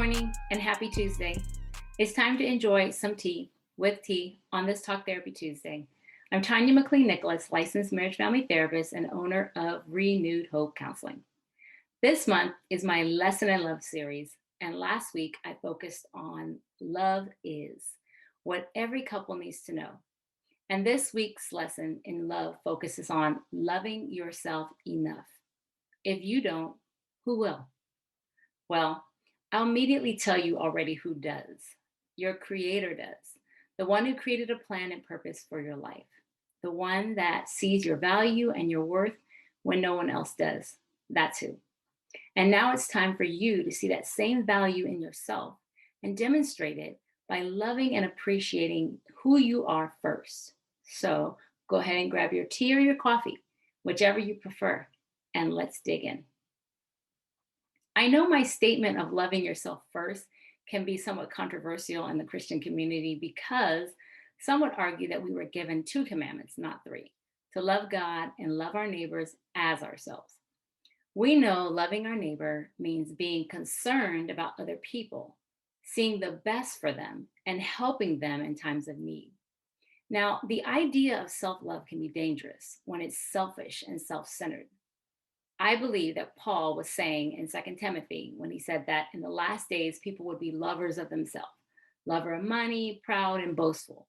morning and happy Tuesday. It's time to enjoy some tea with tea on this Talk Therapy Tuesday. I'm Tanya McLean-Nicholas, licensed marriage family therapist and owner of Renewed Hope Counseling. This month is my Lesson in Love series, and last week I focused on love is, what every couple needs to know. And this week's lesson in love focuses on loving yourself enough. If you don't, who will? Well, I'll immediately tell you already who does. Your Creator does. The one who created a plan and purpose for your life. The one that sees your value and your worth when no one else does. That's who. And now it's time for you to see that same value in yourself and demonstrate it by loving and appreciating who you are first. So go ahead and grab your tea or your coffee, whichever you prefer, and let's dig in. I know my statement of loving yourself first can be somewhat controversial in the Christian community because some would argue that we were given 2 commandments, not 3, to love God and love our neighbors as ourselves. We know loving our neighbor means being concerned about other people, seeing the best for them, and helping them in times of need. Now, the idea of self-love can be dangerous when it's selfish and self-centered. I believe that Paul was saying in 2 Timothy when he said that in the last days, people would be lovers of themselves, lover of money, proud, and boastful.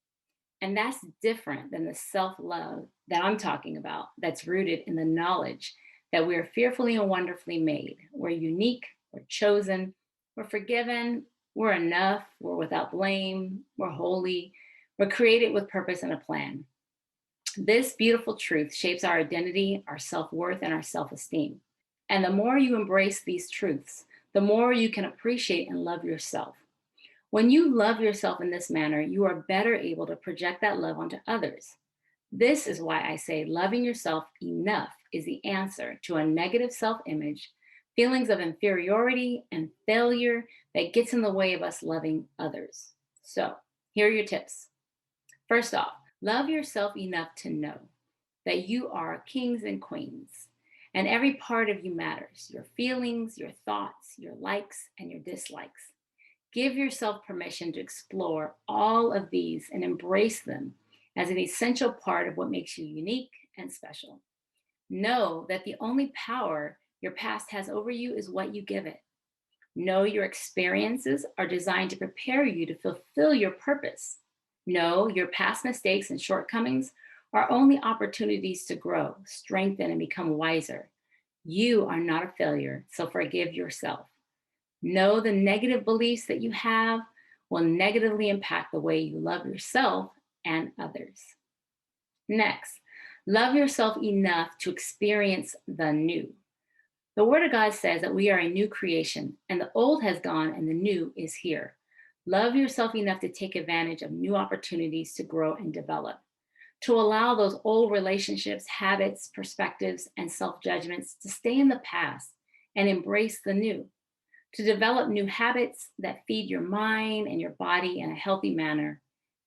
And that's different than the self-love that I'm talking about that's rooted in the knowledge that we're fearfully and wonderfully made. We're unique, we're chosen, we're forgiven, we're enough, we're without blame, we're holy, we're created with purpose and a plan. This beautiful truth shapes our identity, our self-worth, and our self-esteem. And the more you embrace these truths, the more you can appreciate and love yourself. When you love yourself in this manner, you are better able to project that love onto others. This is why I say loving yourself enough is the answer to a negative self-image, feelings of inferiority and failure that gets in the way of us loving others. So, here are your tips. First off, love yourself enough to know that you are kings and queens, and every part of you matters: your feelings, your thoughts, your likes, and your dislikes. Give yourself permission to explore all of these and embrace them as an essential part of what makes you unique and special. Know that the only power your past has over you is what you give it. Know your experiences are designed to prepare you to fulfill your purpose. Know your past mistakes and shortcomings are only opportunities to grow, strengthen, and become wiser. You are not a failure, so forgive yourself. Know the negative beliefs that you have will negatively impact the way you love yourself and others. Next, love yourself enough to experience the new. The Word of God says that we are a new creation, and the old has gone and the new is here. Love yourself enough to take advantage of new opportunities to grow and develop, to allow those old relationships, habits, perspectives, and self-judgments to stay in the past and embrace the new, to develop new habits that feed your mind and your body in a healthy manner,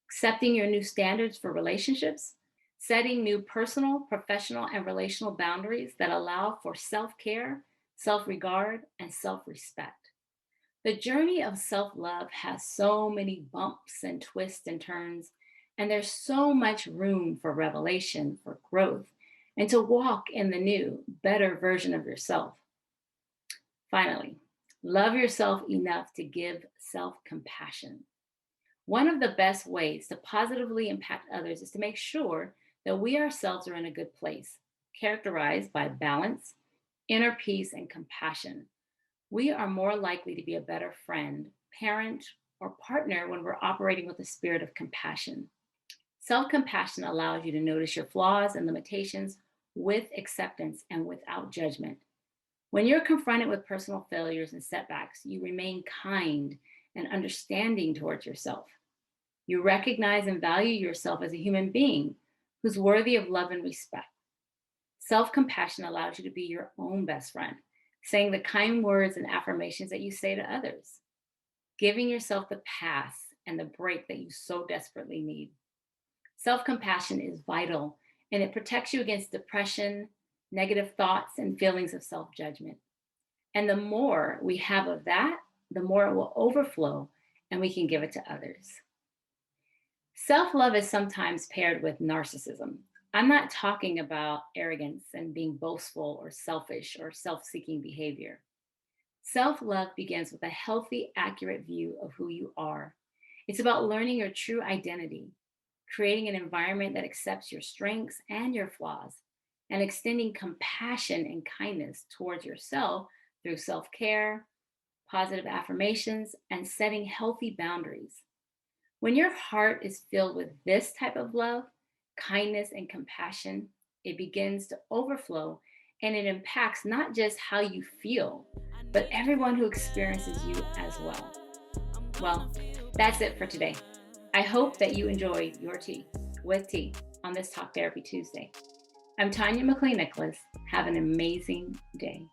accepting your new standards for relationships, setting new personal, professional, and relational boundaries that allow for self-care, self-regard, and self-respect. The journey of self-love has so many bumps and twists and turns, and there's so much room for revelation, for growth, and to walk in the new, better version of yourself. Finally, love yourself enough to give self-compassion. One of the best ways to positively impact others is to make sure that we ourselves are in a good place, characterized by balance, inner peace, and compassion. We are more likely to be a better friend, parent, or partner when we're operating with a spirit of compassion. Self-compassion allows you to notice your flaws and limitations with acceptance and without judgment. When you're confronted with personal failures and setbacks, you remain kind and understanding towards yourself. You recognize and value yourself as a human being who's worthy of love and respect. Self-compassion allows you to be your own best friend, saying the kind words and affirmations that you say to others, giving yourself the pass and the break that you so desperately need. Self-compassion is vital, and it protects you against depression, negative thoughts, and feelings of self-judgment. And the more we have of that, the more it will overflow and we can give it to others. Self love is sometimes paired with narcissism. I'm not talking about arrogance and being boastful or selfish or self seeking behavior. Self love begins with a healthy, accurate view of who you are. It's about learning your true identity, creating an environment that accepts your strengths and your flaws, and extending compassion and kindness towards yourself through self care, positive affirmations, and setting healthy boundaries. When your heart is filled with this type of love, kindness, and compassion, it begins to overflow and it impacts not just how you feel, but everyone who experiences you as well. Well, that's it for today. I hope that you enjoyed your tea with T on this Talk Therapy Tuesday. I'm Tanya McLean Nicholas. Have an amazing day.